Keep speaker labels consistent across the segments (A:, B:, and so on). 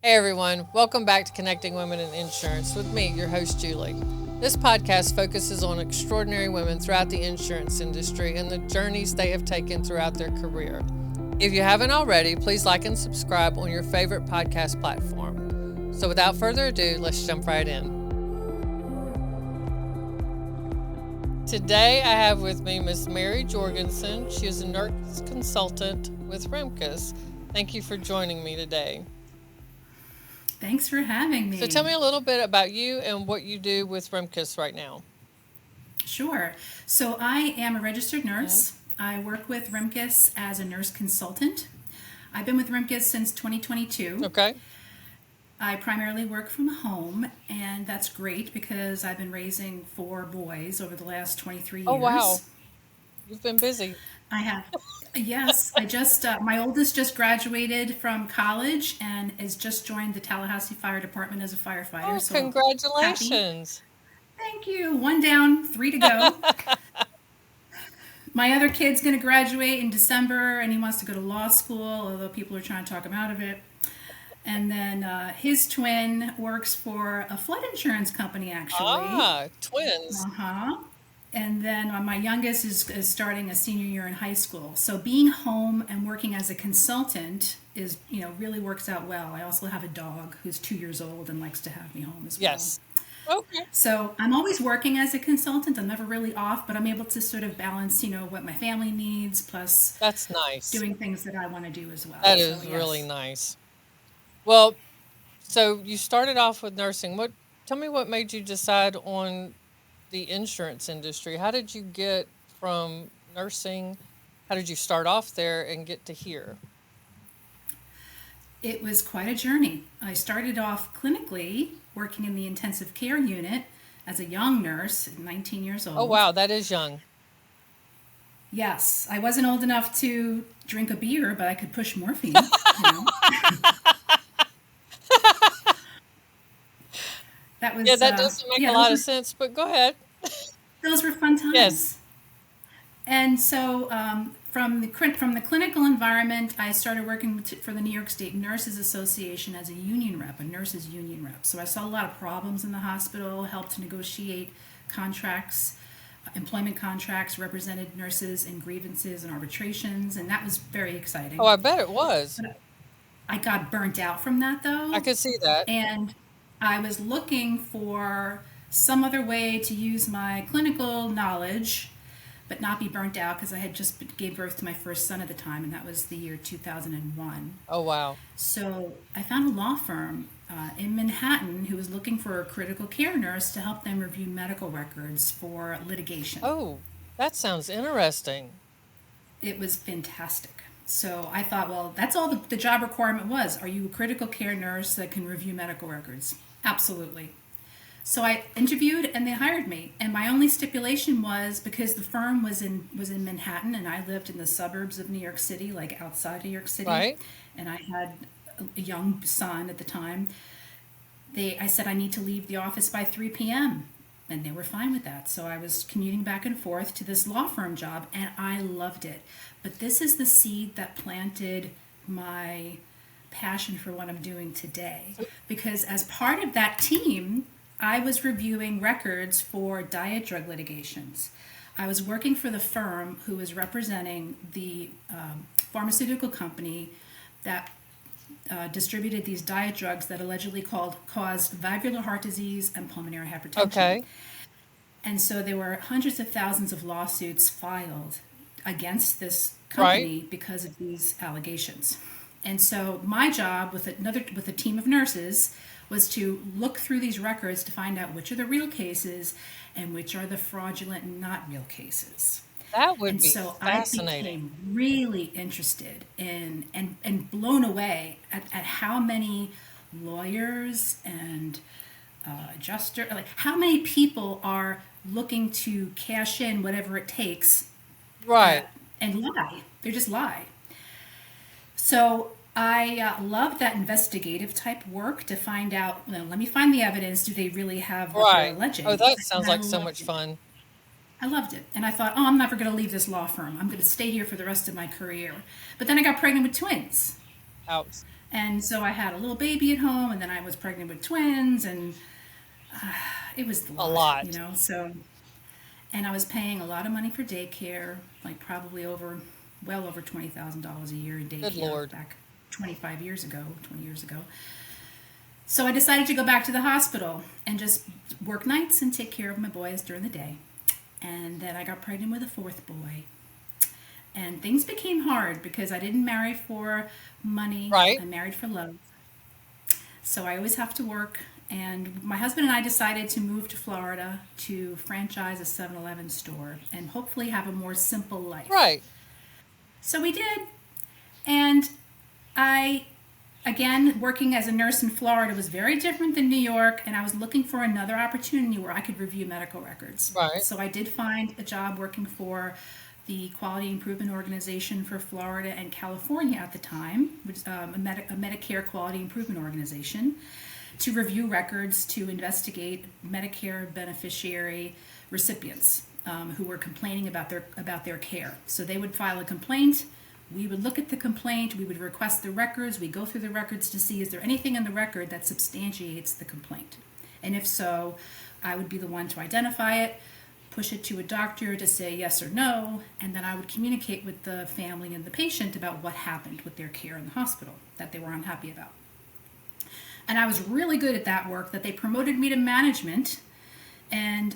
A: Hey everyone, welcome back to Connecting Women in Insurance with me, your host Julie. This podcast focuses on extraordinary women throughout the insurance industry and the journeys they have taken throughout their career. If you haven't already, please like and subscribe on your favorite podcast platform. So without further ado, let's jump right in. Today I have with me Miss Mary Jorgensen. She is a nurse consultant with Remkes. Thank you for joining me today.
B: Thanks for having
A: So tell me
B: me.
A: a little bit about you and what you do with Remkes right now.
B: Sure. So, I am a registered
A: Mhm.
B: nurse. I work with Rimkus as a nurse consultant. I've been with Rimkus since 2022.
A: Okay.
B: I primarily work from home, and that's great because I've been raising four boys over the last 23
A: Oh, wow.
B: years.
A: You've been busy.
B: I have, yes, my oldest just graduated from college and has just joined the Tallahassee Fire Department as a firefighter,
A: Oh,
B: so happy.
A: congratulations.
B: Thank you. One down, three to go. My other kid's going to graduate in December and he wants to go to law school, although people are trying to talk him out of it. And then his twin works for a flood insurance company, actually.
A: Twins.
B: Uh huh. And then my youngest is starting a senior year in high school. So being home and working as a consultant is, really works out well. I also have a dog who's 2 years old and likes to have me home as well.
A: Yes. Okay.
B: So I'm always working as a consultant. I'm never really off, but I'm able to sort of balance, what my family needs plus
A: That's nice.
B: doing things that I want to do as well.
A: That
B: So
A: is really
B: yes.
A: nice. Well, so you started off with nursing. Tell me what made you decide on the insurance industry? How did you get from nursing? How did you start off there and get to here?
B: It was quite a journey. I started off clinically working in the intensive care unit as a young nurse, 19 years
A: Oh,
B: old.
A: wow, that is young.
B: Yes, I wasn't old enough to drink a beer, but I could push morphine, you know. That
A: Yeah,
B: was
A: that doesn't make a
B: yeah,
A: lot of sense, but go ahead.
B: those were fun
A: Yes.
B: times. And so, from the clinical environment, I started working for the New York State Nurses Association as a union rep, a nurses union rep. So I saw a lot of problems in the hospital, helped to negotiate contracts, employment contracts, represented nurses in grievances and arbitrations, and that was very
A: Oh,
B: exciting.
A: I bet it was.
B: But I got burnt out from that
A: I
B: though,
A: could see that.
B: and I was looking for some other way to use my clinical knowledge but not be burnt out because I had just gave birth to my first son at the time, and that was the year 2001.
A: Oh, wow.
B: So I found a law firm in Manhattan who was looking for a critical care nurse to help them review medical records for litigation.
A: Oh, that sounds interesting.
B: It was fantastic. So I thought, well, that's all the job requirement was. Are you a critical care nurse that can review medical records? Absolutely. So I interviewed and they hired me. And my only stipulation was because the firm was in Manhattan and I lived in the suburbs of New York City, like outside New York City,
A: Right?
B: and I had a young son at the time. I said I need to leave the office by 3 p.m. and they were fine with that. So I was commuting back and forth to this law firm job and I loved it. But this is the seed that planted my passion for what I'm doing today because as part of that team, I was reviewing records for diet drug litigations. I was working for the firm who was representing the pharmaceutical company that distributed these diet drugs that allegedly caused valvular heart disease and pulmonary hypertension.
A: Okay.
B: And so there were hundreds of thousands of lawsuits filed against this
A: Right?
B: company because of these allegations. And so my job with a team of nurses was to look through these records to find out which are the real cases and which are the fraudulent and not real cases.
A: That would
B: And
A: be
B: so I
A: fascinating.
B: became really interested in and blown away at how many lawyers and adjuster, like how many people are looking to cash in whatever it takes
A: Right.
B: and lie. They just lie. So I loved that investigative type work to find out, let me find the evidence. Do they really have what they're
A: Right. Oh,
B: alleging?
A: that
B: And
A: sounds
B: I
A: like so
B: loved
A: much
B: it.
A: fun.
B: I loved it. And I thought, oh, I'm never going to leave this law firm. I'm going to stay here for the rest of my career. But then I got pregnant with twins.
A: Ouch.
B: And so I had a little baby at home, and then I was pregnant with twins, and it was a
A: A
B: lot,
A: lot.
B: So, and I was paying a lot of money for daycare, like probably well over $20,000 a year in
A: Good
B: daycare
A: Lord.
B: back 25 years ago, 20 years ago. So I decided to go back to the hospital and just work nights and take care of my boys during the day. And then I got pregnant with a fourth boy. And things became hard because I didn't marry for money,
A: Right.
B: I married for love. So I always have to work. And my husband and I decided to move to Florida to franchise a 7-Eleven store and hopefully have a more simple life.
A: Right.
B: So we did. And I, again, working as a nurse in Florida was very different than New York, and I was looking for another opportunity where I could review medical records.
A: Right.
B: So I did find a job working for the Quality Improvement Organization for Florida and California at the time, which is a Medicare Quality Improvement Organization, to review records to investigate Medicare beneficiary recipients who were complaining about their care. So they would file a complaint. We would look at the complaint. We would request the records. We go through the records to see is there anything in the record that substantiates the complaint, and if so, I would be the one to identify it, push it to a doctor to say yes or no, and then I would communicate with the family and the patient about what happened with their care in the hospital that they were unhappy about. And I was really good at that work that they promoted me to management, and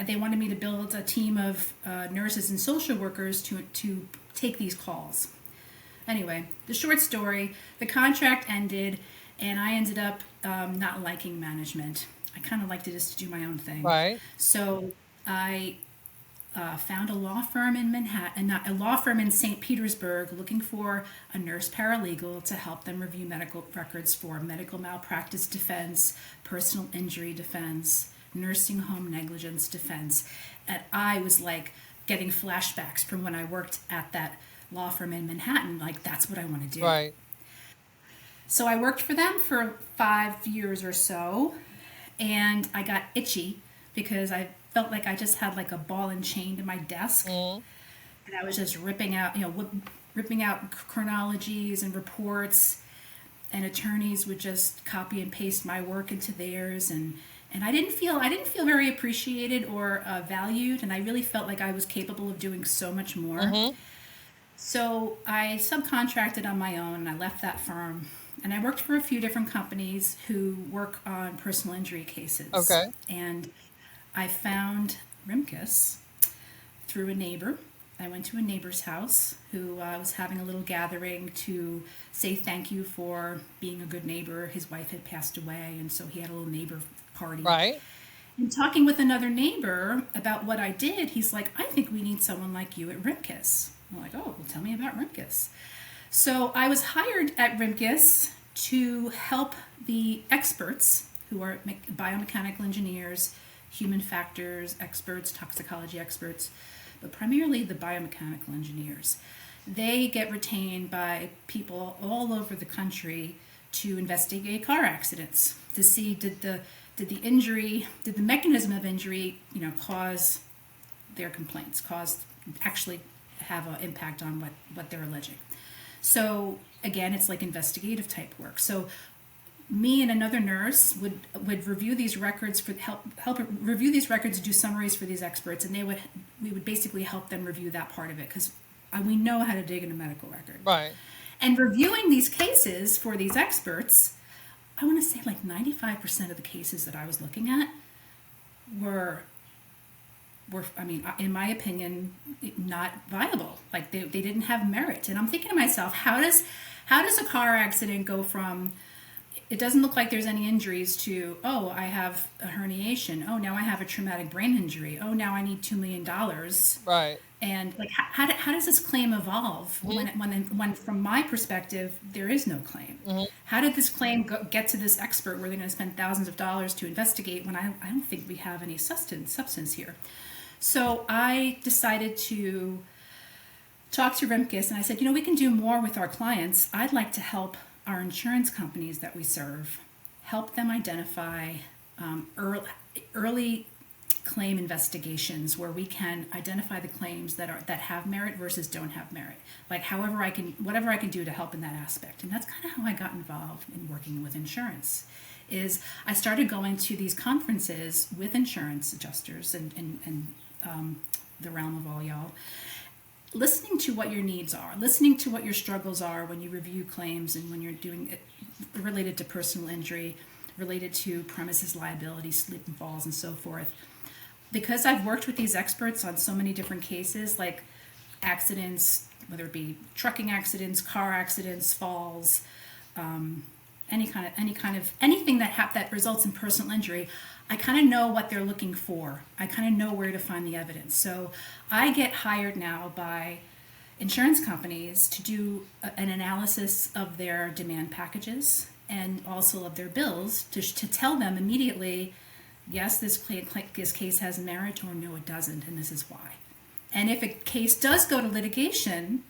B: they wanted me to build a team of nurses and social workers to take these calls. Anyway, the short story, the contract ended, and I ended up not liking management. I kind of liked it just to do my own thing.
A: Right.
B: So I found a law firm in Manhattan, not a law firm in St. Petersburg, looking for a nurse paralegal to help them review medical records for medical malpractice defense, personal injury defense, nursing home negligence defense. And I was like getting flashbacks from when I worked at that law firm in Manhattan. Like, that's what I want to do.
A: Right.
B: So I worked for them for 5 years or so, and I got itchy because I felt like I just had like a ball and chain to my desk,
A: Mm.
B: and I was just ripping out, ripping out chronologies and reports, and attorneys would just copy and paste my work into theirs, and I didn't feel very appreciated or valued, and I really felt like I was capable of doing so much more.
A: Mm-hmm.
B: So I subcontracted on my own, and I left that firm. And I worked for a few different companies who work on personal injury cases.
A: Okay.
B: And I found Rimkus through a neighbor. I went to a neighbor's house who was having a little gathering to say thank you for being a good neighbor. His wife had passed away, and so he had a little neighbor party.
A: Right.
B: And talking with another neighbor about what I did, he's like, I think we need someone like you at Rimkus. I'm like, oh, well, tell me about Rimkus. So I was hired at Rimkus to help the experts who are biomechanical engineers, human factors experts, toxicology experts, but primarily the biomechanical engineers. They get retained by people all over the country to investigate car accidents to see did the mechanism of injury, cause their complaints, actually have an impact on what they're alleging. So again, it's like investigative type work. So me and another nurse would review these records for help review these records, do summaries for these experts, and we would basically help them review that part of it because we know how to dig in a medical record.
A: Right.
B: And reviewing these cases for these experts, I want to say like 95% of the cases that I was looking at were I mean, in my opinion, not viable. Like they didn't have merit. And I'm thinking to myself, how does a car accident go from it doesn't look like there's any injuries to, oh, I have a herniation. Oh, now I have a traumatic brain injury. Oh, now I need $2 million.
A: Right.
B: And like, how does this claim evolve
A: Mm-hmm.
B: when from my perspective, there is no claim?
A: Mm-hmm.
B: How did this claim get to this expert where they're going to spend thousands of dollars to investigate when I don't think we have any substance here? So I decided to talk to Rimkus, and I said, we can do more with our clients. I'd like to help our insurance companies that we serve, help them identify early claim investigations where we can identify the claims that have merit versus don't have merit. Like whatever I can do to help in that aspect. And that's kind of how I got involved in working with insurance. Is I started going to these conferences with insurance adjusters and the realm of all y'all, listening to what your needs are, listening to what your struggles are when you review claims and when you're doing it related to personal injury, related to premises liability, slip and falls, and so forth. Because I've worked with these experts on so many different cases, like accidents, whether it be trucking accidents, car accidents, falls, anything that results in personal injury, I kind of know what they're looking for. I kind of know where to find the evidence. So I get hired now by insurance companies to do an analysis of their demand packages and also of their bills to tell them immediately, yes, this case has merit, or no, it doesn't, and this is why. And if a case does go to litigation,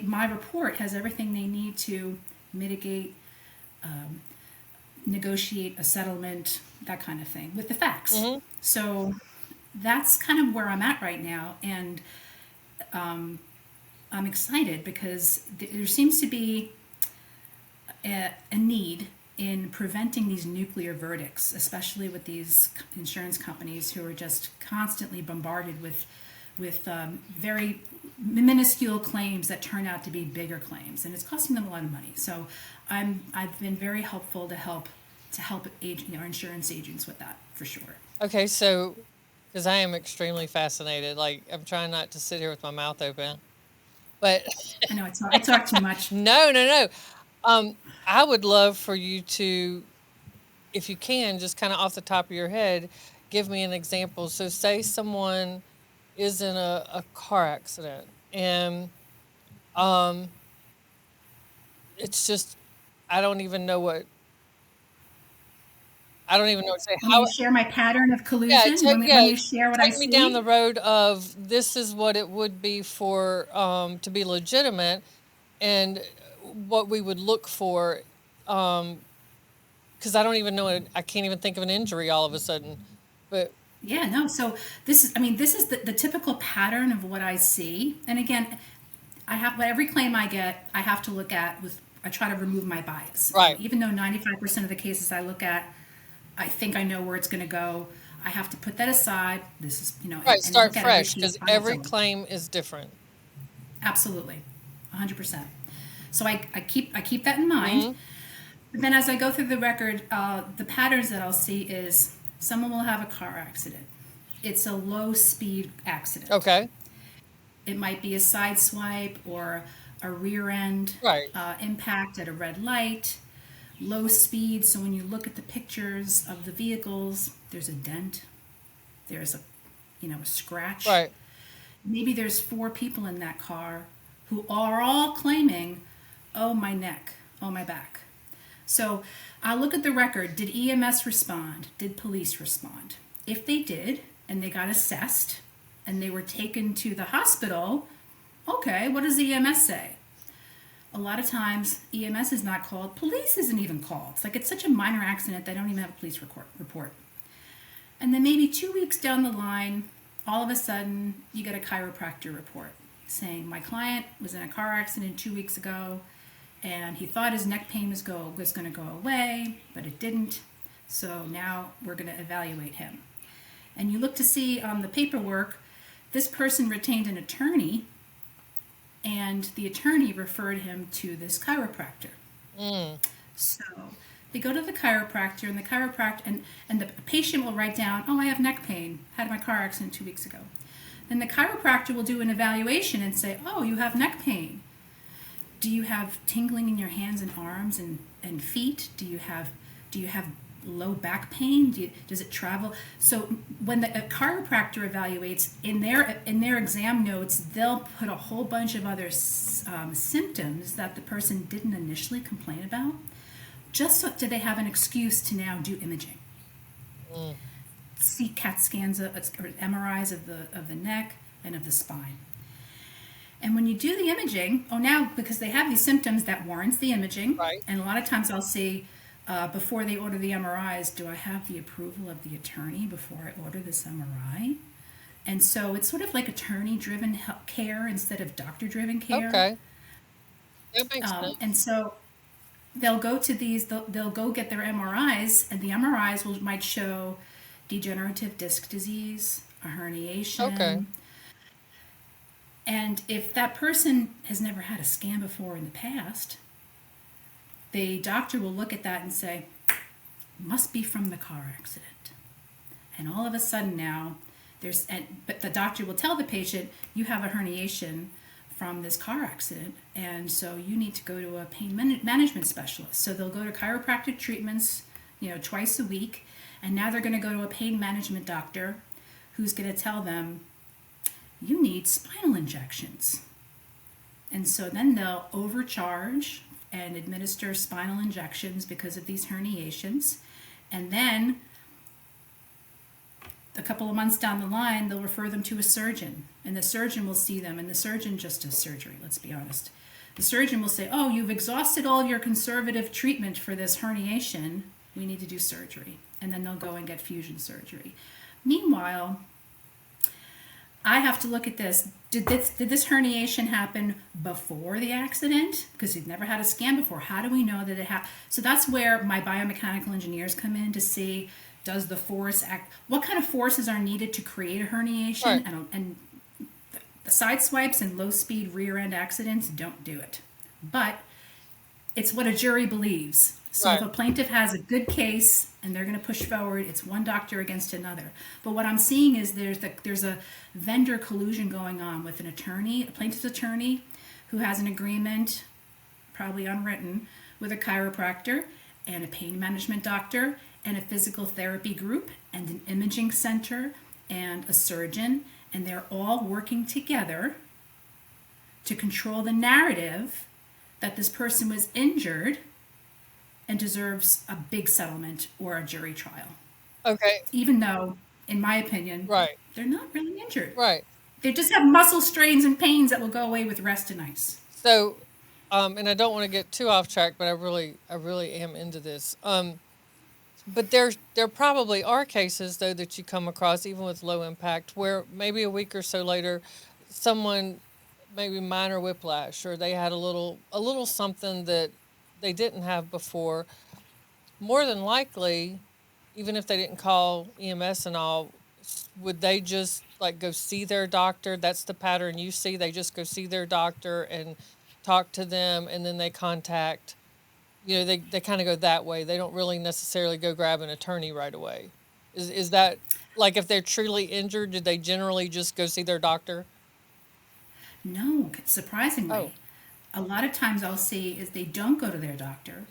B: my report has everything they need to mitigate, negotiate a settlement, that kind of thing, with the facts. Mm-hmm. So that's kind of where I'm at right now, and I'm excited because there seems to be a need in preventing these nuclear verdicts, especially with these insurance companies who are just constantly bombarded with very minuscule claims that turn out to be bigger claims, and it's costing them a lot of money. So I've been very helpful to help our insurance agents with that, for sure.
A: Okay, so because I am extremely fascinated, like I'm trying not to sit here with my mouth open, but
B: I know I talk too much.
A: No. I would love for you to, if you can, just kind of off the top of your head, give me an example. So say someone is in a car accident and it's just, I don't even know what to say.
B: Want me to share my pattern of collusion? Let me share what I see?
A: Take me down the road of this is what it would be for to be legitimate, and what we would look for, because I don't even know I can't even think of an injury all of a sudden. But
B: yeah, no. So this is the typical pattern of what I see. And again, every claim I get, I have to look at I try to remove my bias.
A: Right.
B: Even though 95% of the cases I look at, I think I know where it's going to go, I have to put that aside. This is,
A: right,
B: and
A: start fresh, because every claim is different.
B: Absolutely, 100%. So I keep that in mind. Mm-hmm. But then as I go through the record, the patterns that I'll see is someone will have a car accident. It's a low speed accident.
A: Okay.
B: It might be a side swipe or a rear end impact at a red light. Low speed, so when you look at the pictures of the vehicles, there's a dent, there's a scratch.
A: Right.
B: Maybe there's 4 people in that car who are all claiming, oh, my neck, oh, my back. So I'll look at the record. Did EMS respond? Did police respond? If they did, and they got assessed, and they were taken to the hospital, okay, what does the EMS say? A lot of times, EMS is not called. Police isn't even called. It's such a minor accident, they don't even have a police report. And then maybe 2 weeks down the line, all of a sudden, you get a chiropractor report saying, my client was in a car accident 2 weeks ago, and he thought his neck pain was going to go away, but it didn't. So now we're going to evaluate him. And you look to see on the paperwork, this person retained an attorney, and the attorney referred him to this chiropractor. So they go to the chiropractor, and the patient will write down, oh, I have neck pain, had my car accident 2 weeks ago. Then the chiropractor will do an evaluation and say, oh, you have neck pain. Do you have tingling in your hands and arms and feet? Do you have low back pain? Does it travel? So when a chiropractor evaluates, in their exam notes, they'll put a whole bunch of other symptoms that the person didn't initially complain about, just so that they have an excuse to now do imaging. See CAT scans or MRIs of the neck and of the spine. And when you do the imaging, now because they have these symptoms that warrants the imaging,
A: right.
B: And a lot of times I'll see, before they order the MRIs, do I have the approval of the attorney before I order this MRI? And so it's sort of like attorney driven care instead of doctor driven care.
A: Okay. That makes
B: And
A: sense.
B: so they'll go to these, they'll go get their MRIs, and the MRIs might show degenerative disc disease, a
A: Okay.
B: herniation. And if that person has never had a scan before in the past, the doctor will look at that and say, must be from the car accident. And all of a sudden now, but the doctor will tell the patient, you have a herniation from this car accident, and so you need to go to a pain management specialist. So they'll go to chiropractic treatments, twice a week, and now they're going to go to a pain management doctor who's going to tell them, you need spinal injections. And so then they'll overcharge and administer spinal injections because of these herniations. And then a couple of months down the line, they'll refer them to a surgeon. And the surgeon will see them, and the surgeon just does surgery, let's be honest. The surgeon will say, oh, you've exhausted all your conservative treatment for this herniation. We need to do surgery. And then they'll go and get fusion surgery. Meanwhile, I have to look at this. Did this herniation happen before the accident? Because you've never had a scan before. How do we know that it happened? So that's where my biomechanical engineers come in to see, does the force act? What kind of forces are needed to create a herniation?
A: Right.
B: And the side swipes and low speed rear end accidents don't do it. But it's what a jury believes. So if
A: Right.
B: a plaintiff has a good case and they're going to push forward, it's one doctor against another. But what I'm seeing is there's a vendor collusion going on with an attorney, a plaintiff's attorney, who has an agreement, probably unwritten, with a chiropractor and a pain management doctor and a physical therapy group and an imaging center and a surgeon, and they're all working together to control the narrative that this person was injured and deserves a big settlement or a jury trial.
A: Okay.
B: Even though, in my opinion,
A: Right.
B: they're not really injured.
A: Right.
B: They just have muscle strains and pains that will go away with rest and ice.
A: So, and I don't want to get too off track, but I really am into this. But there probably are cases though that you come across even with low impact where maybe a week or so later, someone maybe minor whiplash or they had a little something that they didn't have before. More than likely, even if they didn't call EMS and all, would they just like go see their doctor? That's the pattern you see. They just go see their doctor and talk to them, and then they contact. They kind of go that way. They don't really necessarily go grab an attorney right away. Is that like if they're truly injured, do they generally just go see their doctor?
B: No, surprisingly.
A: Oh,
B: A lot of times I'll see is they don't go to their doctor.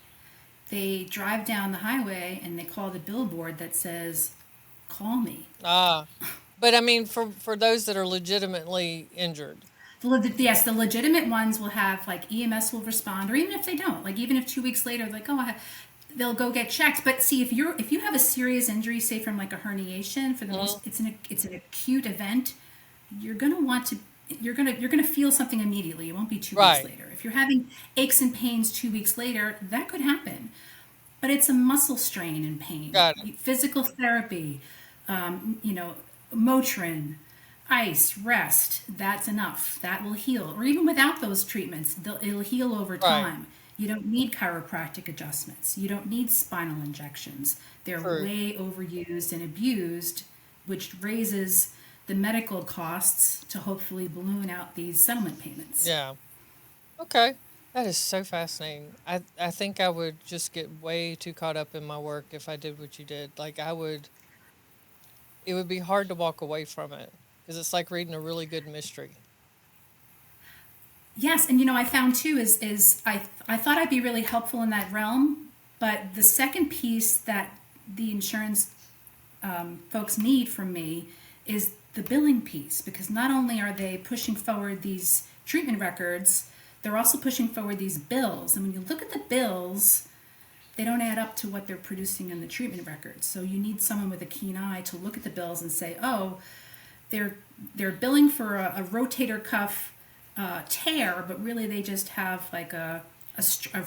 B: They drive down the highway and they call the billboard that says, call me.
A: ah, but I mean, for those that are legitimately injured.
B: Yes, the legitimate ones will have like EMS will respond, or even if they don't, like even if 2 weeks later, like they'll go get checked. But see, if you have a serious injury, say from like a herniation, for the
A: Mhm.
B: most, it's an acute event. You're gonna want to you're gonna feel something immediately. It won't be 2 weeks
A: Right,
B: later. If you're having aches and pains 2 weeks later, that could happen. But it's a muscle strain and pain.
A: got it.
B: Physical therapy, um, you know, Motrin, ice, rest, that's enough. That will heal. Or even without those treatments, it'll heal over
A: Right,
B: time. You don't need chiropractic adjustments. You don't need spinal injections. They're
A: true.
B: way overused and abused, which raises the medical costs to hopefully balloon out these settlement payments.
A: Yeah. Okay. That is so fascinating. I think I would just get way too caught up in my work if I did what you did. Like it would be hard to walk away from it because it's like reading a really good mystery.
B: Yes, and I found too is I thought I'd be really helpful in that realm, but the second piece that the insurance folks need from me is the billing piece, because not only are they pushing forward these treatment records, they're also pushing forward these bills. And when you look at the bills, they don't add up to what they're producing in the treatment records. So you need someone with a keen eye to look at the bills and say, oh, they're they're billing for a rotator cuff tear, but really they just have like a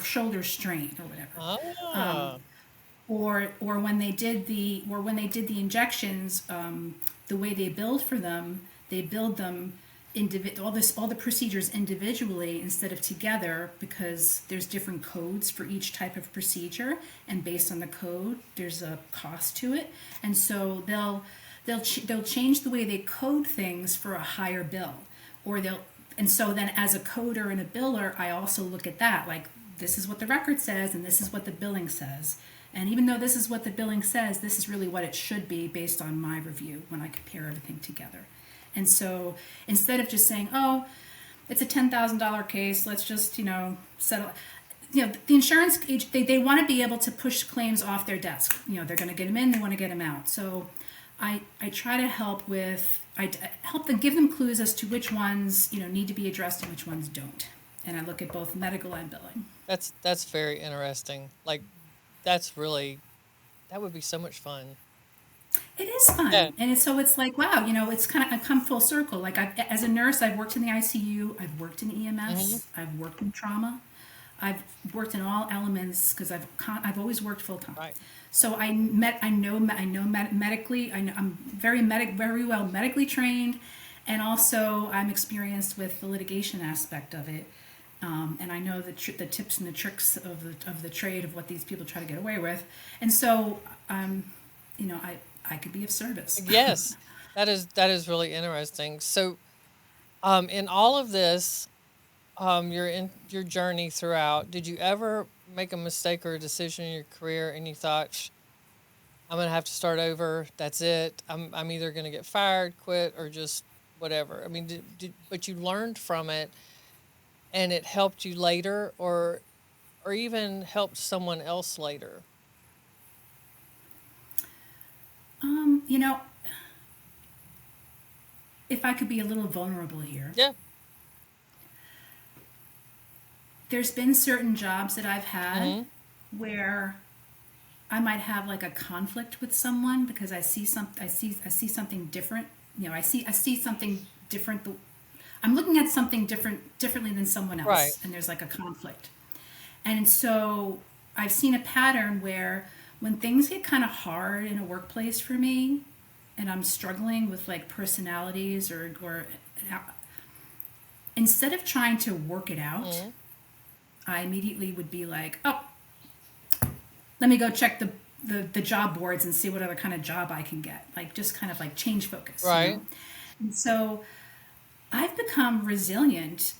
B: shoulder strain or whatever.
A: Ah.
B: or when they did the injections, the way they billed for them, they billed them all the procedures individually instead of together, because there's different codes for each type of procedure, and based on the code there's a cost to it, and so they'll change the way they code things for a higher bill, or they'll and so then as a coder and a biller, I also look at that, like, this is what the record says and this is what the billing says. And even though this is what the billing says, this is really what it should be based on my review when I compare everything together. And so instead of just saying, oh, it's a $10,000 case, let's just, settle. The insurance agent, they want to be able to push claims off their desk. They're going to get them in, they want to get them out. So I try to help help them, give them clues as to which ones, need to be addressed and which ones don't. And I look at both medical and billing.
A: That's very interesting. Like, that would be so much fun.
B: It is
A: Yeah.
B: fun, and it's like, wow, it's kind of, I've come full circle. Like, as a nurse, I've worked in the ICU, I've worked in
A: Hmm.
B: EMS, I've worked in trauma, I've worked in all elements because I've always worked full time.
A: Right.
B: So I know medically, I'm very well medically trained, and also I'm experienced with the litigation aspect of it. And I know the tips and the tricks of the trade of what these people try to get away with, and so I could be of service.
A: Yes. That is really interesting. So, in all of this, your journey throughout, did you ever make a mistake or a decision in your career and you thought, I'm gonna have to start over. That's it. I'm either gonna get fired, quit, or just whatever. I mean, but you learned from it, and it helped you later, or even helped someone else later.
B: Um, you know, if I could be a little vulnerable here,
A: Yeah.
B: there's been certain jobs that I've had
A: Hmm.
B: where I might have like a conflict with someone because I see something different. I see something different. I'm looking at something differently than someone
A: Right.
B: else, and there's like a conflict. And so I've seen a pattern where when things get kind of hard in a workplace for me, and I'm struggling with like personalities or instead of trying to work it out,
A: Hmm.
B: I immediately would be like, oh, let me go check the job boards and see what other kind of job I can get. Like, just kind of like change focus.
A: Right.
B: And so I've become resilient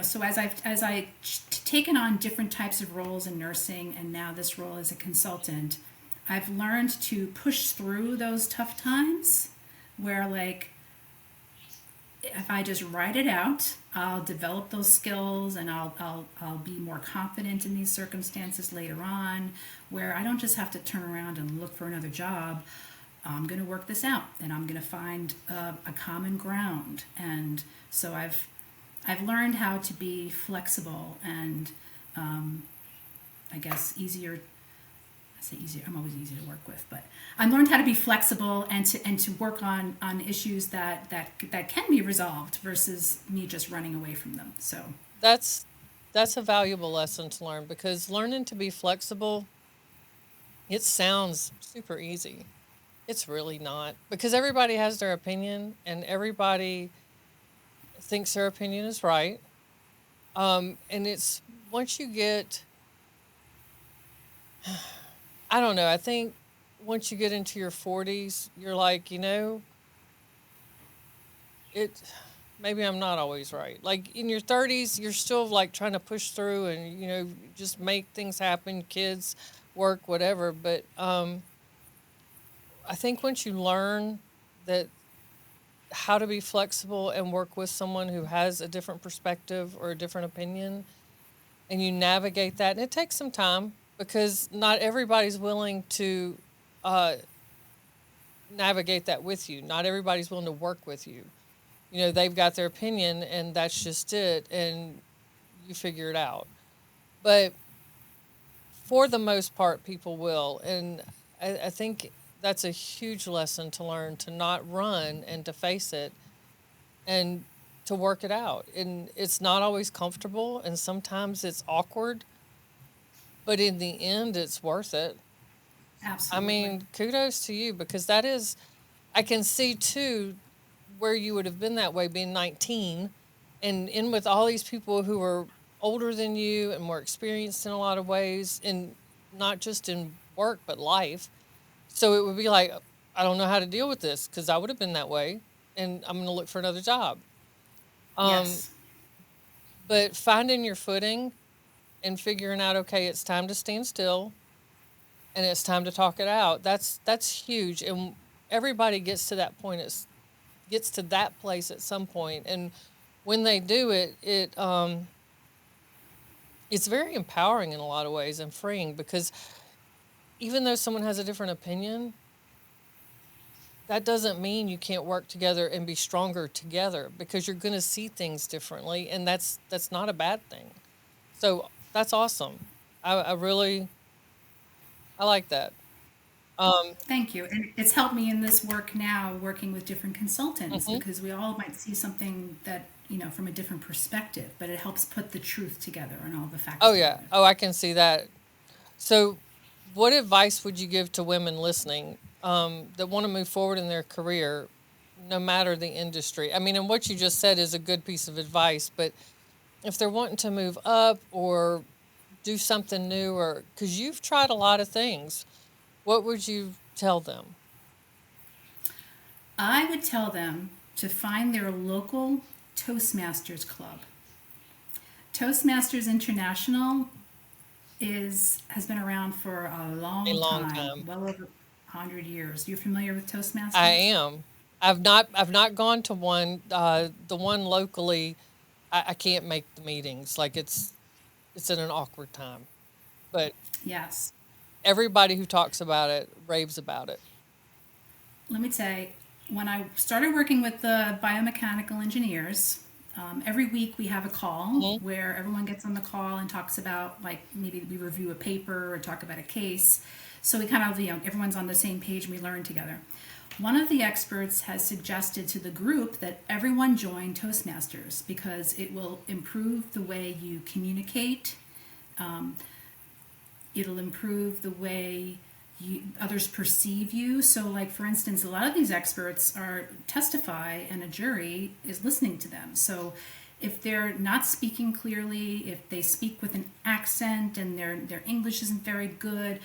B: so taken on different types of roles in nursing, and now this role as a consultant, I've learned to push through those tough times where, like, if I just write it out, I'll develop those skills, and I'll be more confident in these circumstances later on, where I don't just have to turn around and look for another job. I'm going to work this out, and I'm going to find a common ground. And so I've learned how to be flexible and, I guess, easier. I say easier. I'm always easy to work with, but I learned how to be flexible and to work on issues that can be resolved versus me just running away from them. So
A: That's that's a valuable lesson to learn, because learning to be flexible, it sounds super easy. It's really not, because everybody has their opinion and everybody thinks their opinion is right. And it's once you get, I don't know, I think once you get into your 40s, you're like, it maybe I'm not always right. Like in your 30s, you're still like trying to push through and just make things happen, kids, work, whatever. But I think once you learn that how to be flexible and work with someone who has a different perspective or a different opinion, and you navigate that, and it takes some time because not everybody's willing to uh, navigate that with you. Not everybody's willing to work with you. They've got their opinion and that's just it, and you figure it out. But for the most part, people will. And I think that's a huge lesson to learn, to not run and to face it and to work it out. And it's not always comfortable and sometimes it's awkward, but in the end, it's worth it. I
B: Absolutely.
A: mean, kudos to you because that is, I can see too where you would have been that way being 19 and in with all these people who are older than you and more experienced in a lot of ways, and not just in work, but life. So it would be like, I don't know how to deal with this because I would have been that way and I'm going to look for another job. Um,
B: Yes.
A: but finding your footing and figuring out, okay, it's time to stand still and it's time to talk it out. That's huge. And everybody gets to that point. Gets to that place at some point. And when they do it, it's very empowering in a lot of ways and freeing because even though someone has a different opinion, that doesn't mean you can't work together and be stronger together because you're going to see things differently, and that's not a bad thing. So that's awesome. I really I like that. Um,
B: Thank you. And it's helped me in this work now, working with different consultants,
A: mhm.
B: because we all might see something that, from a different perspective, but it helps put the truth together and all the facts
A: Oh yeah.
B: together.
A: Oh, I can see that. So, what advice would you give to women listening that want to move forward in their career, no matter the industry? I mean, and what you just said is a good piece of advice, but if they're wanting to move up or do something new, or because you've tried a lot of things, what would you tell them?
B: I would tell them to find their local Toastmasters club. Toastmasters International is has been around for a
A: A
B: long
A: long
B: time,
A: time.
B: well over 100 years. You're familiar with
A: I
B: Toastmasters?
A: am. I've not gone to one. The one locally, I can't make the meetings. Like it's at an awkward time. But
B: Yes.
A: everybody who talks about it raves about it.
B: Let me say, when I started working with the biomechanical engineers, every week we have a call
A: Mhm.
B: where everyone gets on the call and talks about, like, maybe we review a paper or talk about a case. So we kind of, everyone's on the same page and we learn together. One of the experts has suggested to the group that everyone join Toastmasters because it will improve the way you communicate. It'll improve the way others perceive you. So, like, for instance, a lot of these experts are testify and a jury is listening to them. So if they're not speaking clearly, if they speak with an accent and their English isn't very good,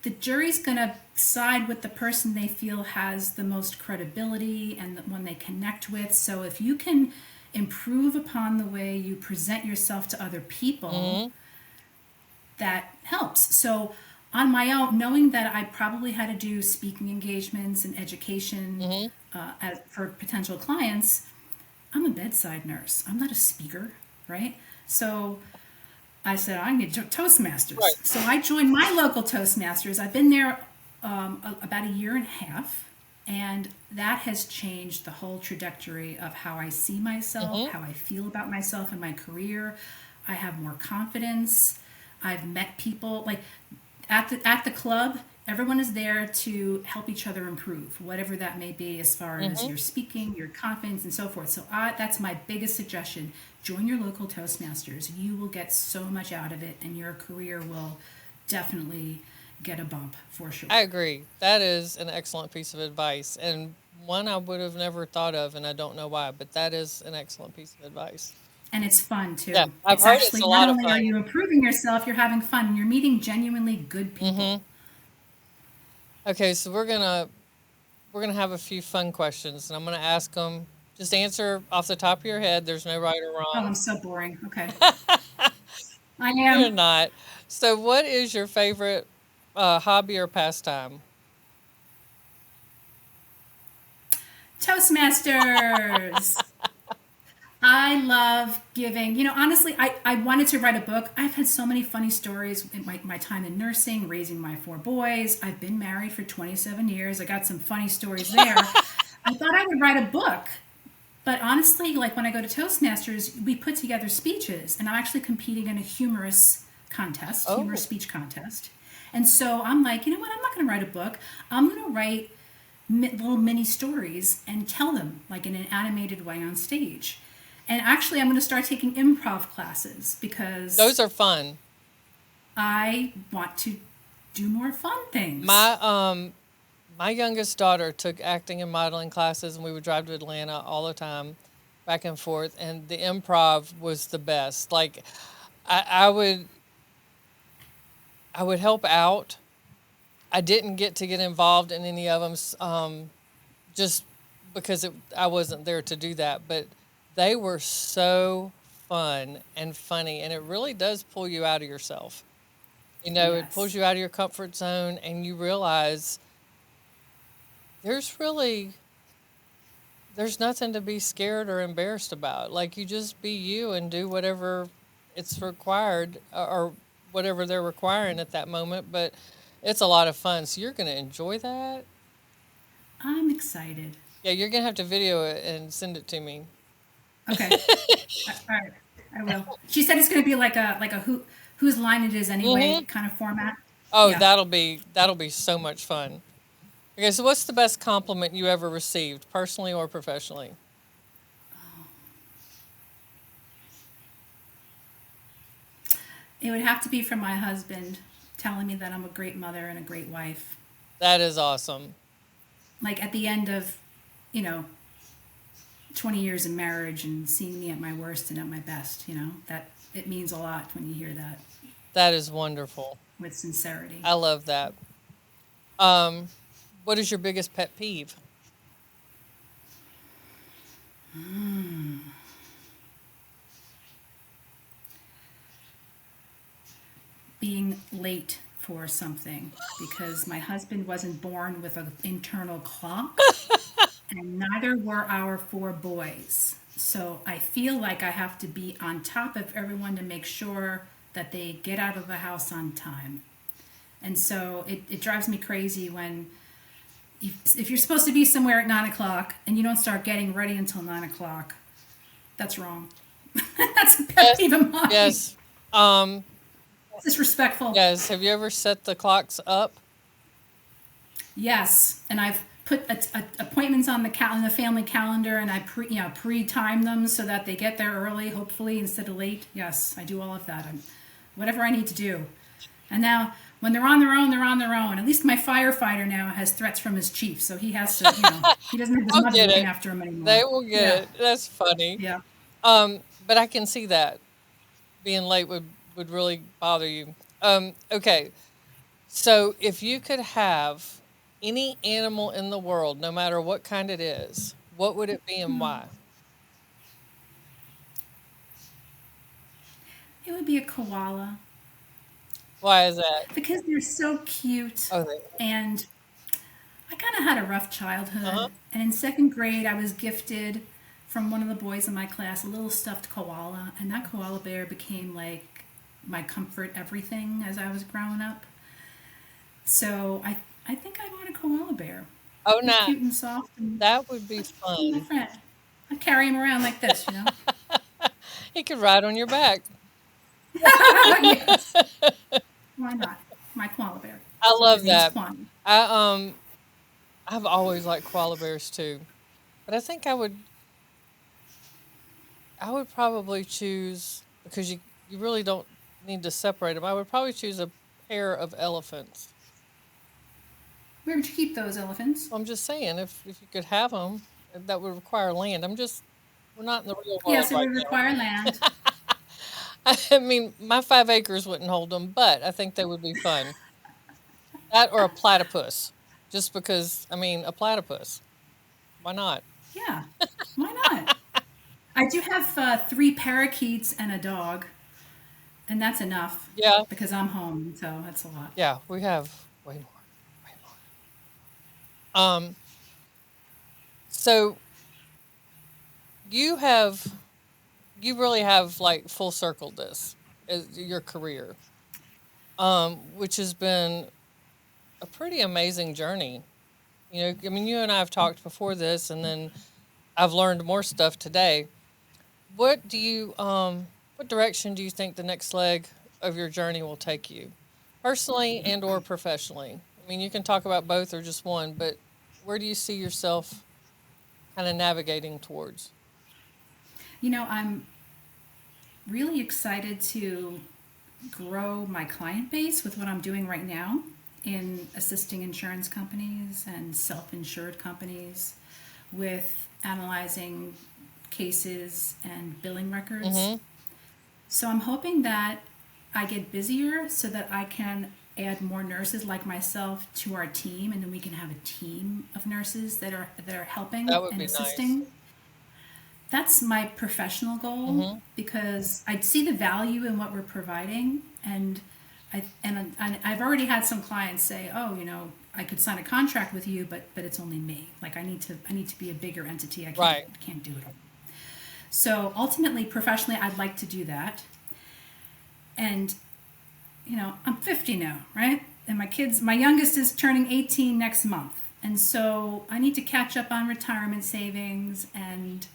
B: the jury's going to side with the person they feel has the most credibility and the one they connect with. So if you can improve upon the way you present yourself to other people,
A: Mhm.
B: that helps. So, on my own, knowing that I probably had to do speaking engagements and education
A: Mhm.
B: for potential clients, I'm a bedside nurse. I'm not a speaker, right? So, I said, I need
A: Right.
B: Toastmasters. So, I joined my local Toastmasters. I've been there about a year and a half, and that has changed the whole trajectory of how I see myself,
A: Mhm.
B: how I feel about myself and my career. I have more confidence. I've met people like at the club. Everyone is there to help each other improve, whatever that may be, as far as
A: Mhm.
B: your speaking, your confidence, and so forth. So that's my biggest suggestion. Join your local Toastmasters. You will get so much out of it, and your career will definitely get a bump for
A: I
B: sure.
A: agree. That is an excellent piece of advice and one I would have never thought of, and I don't know why, but that is an excellent piece of advice.
B: And it's fun
A: Yeah,
B: too.
A: I've
B: It's
A: heard it's
B: actually
A: a
B: not
A: lot of
B: only are
A: fun.
B: you improving yourself, you're having fun, and you're meeting genuinely good people.
A: Mhm. Okay, so we're gonna have a few fun questions, and I'm gonna ask them. Just answer off the top of your head. There's no right or
B: Oh,
A: wrong.
B: I'm so boring. Okay. I
A: You're
B: am.
A: not. So, what is your favorite hobby or pastime?
B: Toastmasters. I love giving. Honestly, I wanted to write a book. I've had so many funny stories in my time in nursing, raising my four boys. I've been married for 27 years. I got some funny stories there. I thought I would write a book. But honestly, like when I go to Toastmasters, we put together speeches, and I'm actually competing in a humorous
A: Oh,
B: speech contest. And so I'm like, you know what? I'm not going to write a book. I'm going to write little mini stories and tell them like in an animated way on stage. And actually, I'm going to start taking improv classes because
A: those are fun.
B: I want to do more fun things.
A: My youngest daughter took acting and modeling classes, and we would drive to Atlanta all the time, back and forth. And the improv was the best. Like, I, I would I would help out. I didn't get involved in any of them, just because I wasn't there to do that. But they were so fun and funny, and it really does pull you out of yourself. It pulls
B: Yes.
A: you out of your comfort zone, and you realize there's really there's nothing to be scared or embarrassed about. Like, you just be you and do whatever it's required, or whatever they're requiring at that moment. But it's a lot of fun. So you're going to enjoy that.
B: I'm excited.
A: Yeah, you're going to have to video it and send it to me.
B: Okay. All right. I will. She said it's going to be like a whose line it is anyway
A: Hmm.
B: kind of format.
A: Oh,
B: Yeah.
A: that'll be so much fun. Okay, so what's the best compliment you ever received, personally or professionally?
B: It would have to be from my husband telling me that I'm a great mother and a great wife.
A: That is awesome.
B: Like at the end of, you know, 20 years of marriage and seeing me at my worst and at my best, that it means a lot when you hear that
A: That is wonderful.
B: with sincerity.
A: I love that. Um, what is your biggest pet peeve?
B: Being late for something because my husband wasn't born with an internal clock and neither were our four boys. So I feel like I have to be on top of everyone to make sure that they get out of the house on time. And so it drives me crazy when if you're supposed to be somewhere at 9 o'clock and you don't start getting ready until 9 o'clock, that's wrong. That's a pet
A: Yes,
B: peeve of mine.
A: yes, um,
B: It's disrespectful.
A: yes. Have you ever set the clocks up?
B: Yes, and I've put appointments on the family calendar, and I pre-time them so that they get there early, hopefully instead of late. Yes, I do all of that. Whatever I need to do. And now, when they're on their own, they're on their own. At least my firefighter now has threats from his chief, so he has to, he doesn't have his
A: I'll
B: mother
A: get
B: looking
A: it.
B: after him
A: They
B: anymore.
A: will get
B: Yeah,
A: it. That's funny.
B: yeah.
A: But I can see that being late would really bother you. Okay. So if you could have any animal in the world, no matter what kind it is, what would it be and why?
B: It would be a koala
A: Why is that?
B: because they're so cute,
A: Oh,
B: and I kind of had a rough
A: uh-huh.
B: childhood, and in second grade, I was gifted from one of the boys in my class a little stuffed koala, and that koala bear became like my comfort everything as I was growing up. So I think I want a koala bear.
A: Oh,
B: He's
A: no,
B: cute and soft, and
A: that would be
B: he's my
A: fun.
B: friend. I carry him around like this.
A: He could ride on your back.
B: Yes, why not? My koala bear.
A: I
B: His
A: love
B: name's
A: that.
B: Kwani.
A: I I've always liked koala bears too, but I think I would probably choose, because you really don't need to separate them. I would probably choose a pair of elephants.
B: Where would you keep those elephants?
A: I'm just saying, if you could have them, that would require land. We're not in the real world
B: Yes, it
A: right
B: would
A: now.
B: require land.
A: I mean, my 5 acres wouldn't hold them, but I think they would be fun. That or a platypus, just because. I mean, a platypus. Why not?
B: Yeah, why not? I do have three parakeets and a dog, and that's enough
A: Yeah,
B: because I'm home, so that's a lot.
A: yeah. We have way more, way more. So you have you really have like full circled this as your career, which has been a pretty amazing journey. I mean, you and I have talked before this, and then I've learned more stuff today. What direction do you think the next leg of your journey will take you, personally and or professionally? I mean, you can talk about both or just one, but where do you see yourself kind of navigating towards?
B: I'm really excited to grow my client base with what I'm doing right now. in assisting insurance companies and self-insured companies with analyzing cases and billing records. So I'm hoping that I get busier so that I can add more nurses like myself to our team, and then we can have a team of nurses that are helping
A: That would
B: and
A: be nice.
B: assisting. That's my professional goal because I see the value in what we're providing, and I've already had some clients say, "Oh, I could sign a contract with you, but it's only me. Like I need to be a bigger entity. I
A: Right.
B: can't do it all." So ultimately, professionally, I'd like to do that. And I'm 50 now, right? And my youngest is turning 18 next month, and so I need to catch up on retirement savings and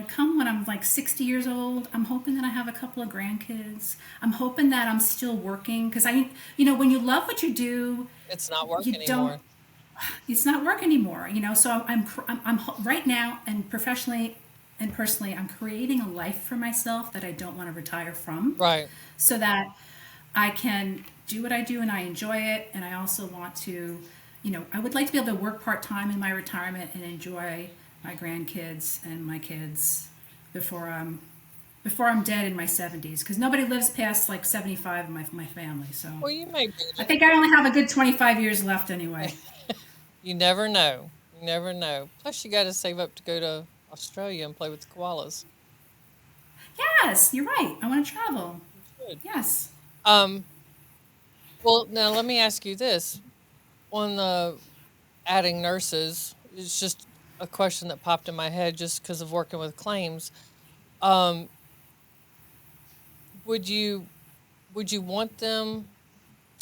B: come when I'm like 60 years old, I'm hoping that I have a couple of grandkids. I'm hoping that I'm still working because when you love what you do,
A: It's not work
B: you don't,
A: anymore.
B: it's not work anymore, So I'm right now and professionally and personally, I'm creating a life for myself that I don't want to retire from
A: Right.
B: so that I can do what I do and I enjoy it. And I also want to, I would like to be able to work part time in my retirement and enjoy my grandkids and my kids before I'm dead in my 70s because nobody lives past like 75 in my family. So
A: Well, you may be.
B: I think I only have a good 25 years left anyway.
A: You never know. You never know. Plus, you got to save up to go to Australia and play with the koalas.
B: Yes, you're right. I want to travel.
A: You should.
B: Yes.
A: Um, well, now let me ask you this. On the adding nurses, it's just a question that popped in my head just because of working with claims. Um, would you would you want them?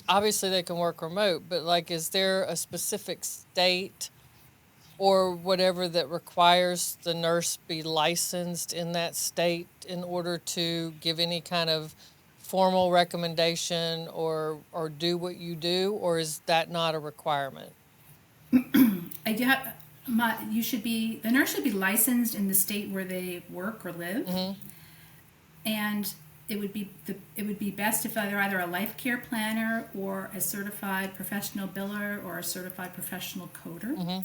A: Obviously, they can work remote, but like, is there a specific state or whatever that requires the nurse be licensed in that state in order to give any kind of formal recommendation or do what you do, or is that not a requirement?
B: I do have the nurse should be licensed in the state where they work or live, and it would be best if they're either a life care planner or a certified professional biller or a certified professional coder.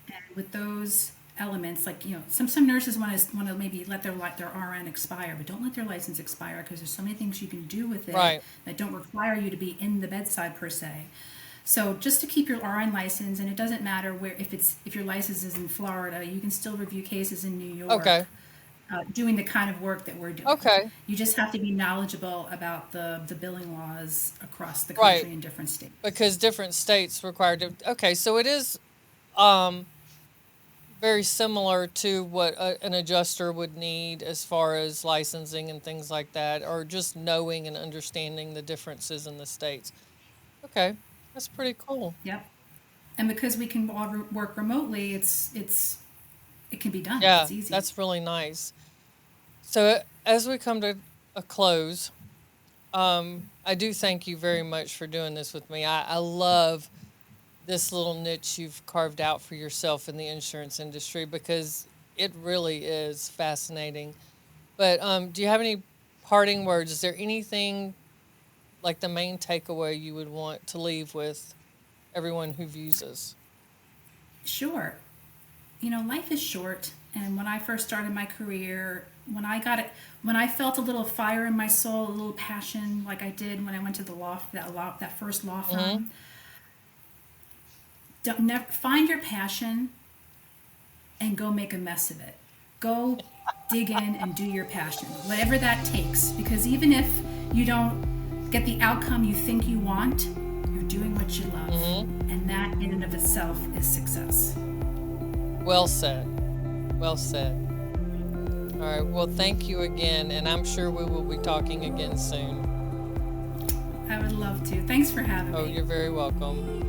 B: And with those elements, like some nurses want to maybe let their RN expire, but don't let their license expire because there's so many things you can do with it
A: Right.
B: that don't require you to be in the bedside per se. So just to keep your RN license, and it doesn't matter where if your license is in Florida, you can still review cases in New York.
A: Okay.
B: Doing the kind of work that we're doing.
A: Okay.
B: You just have to be knowledgeable about the billing laws across the
A: Right.
B: country in different states.
A: Because different states require okay, so it is um very similar to what an adjuster would need as far as licensing and things like that, or just knowing and understanding the differences in the states. Okay, that's pretty cool.
B: Yep. And because we can all work remotely, it can be done.
A: Yeah,
B: It's easy.
A: that's really nice. So as we come to a close, I do thank you very much for doing this with me. I love this little niche you've carved out for yourself in the insurance industry because it really is fascinating. But do you have any parting words? Is there anything like the main takeaway you would want to leave with everyone who views us?
B: Sure. Life is short, and when I first started my career, when I felt a little fire in my soul, a little passion, like I did when I went to that first law firm. Find your passion and go make a mess of it. Go dig in and do your passion, whatever that takes. Because even if you don't get the outcome you think you want, you're doing what you love, and that in and of itself is success.
A: Well said. Well said. All right. Well, thank you again, and I'm sure we will be talking again soon.
B: I would love to. Thanks for having me.
A: Oh, you're very welcome.